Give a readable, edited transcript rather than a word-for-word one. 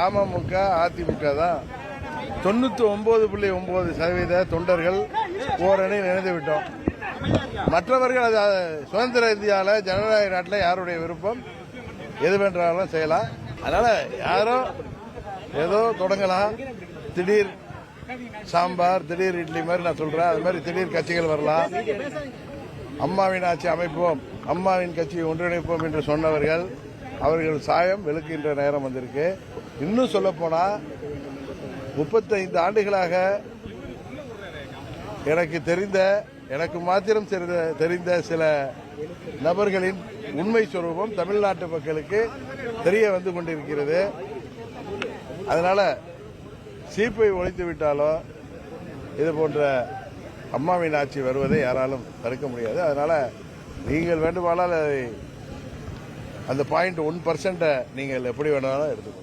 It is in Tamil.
அமமுக அதிமுக தான் 99.9% தொண்டர்கள் ஓரணி இணைந்து விட்டோம். மற்றவர்கள் அது சுதந்திர இந்தியாவில் ஜனநாயக நாட்டில் யாருடைய விருப்பம் எது வேண்டாலும் செய்யலாம். அதனால யாரோ ஏதோ தொடங்கலாம். திடீர் சாம்பார், திடீர் இட்லி மாதிரி நான் சொல்றேன். அது மாதிரி திடீர் கட்சிகள் வரலாம். அம்மாவின் ஆட்சி அமைப்போம், அம்மாவின் கட்சியை ஒன்றிணைப்போம் என்று சொன்னவர்கள் அவர்கள் சாயம் வெளுக்கின்ற நேரம் வந்திருக்கு. இன்னும் சொல்ல போனா 35 ஆண்டுகளாக எனக்கு மாத்திரம் தெரிந்த சில நபர்களின் உண்மை சொரூபம் தமிழ்நாட்டு மக்களுக்கு தெரிய வந்து கொண்டிருக்கிறது. அதனால சீப்பை ஒழித்து விட்டாலோ இது போன்ற அம்மாவின் ஆட்சி வருவதை யாராலும் தடுக்க முடியாது. அதனால நீங்கள் வேண்டுமானால் அந்த 0.1% நீங்கள் எப்படி வேணாலும் எடுத்துக்கணும்.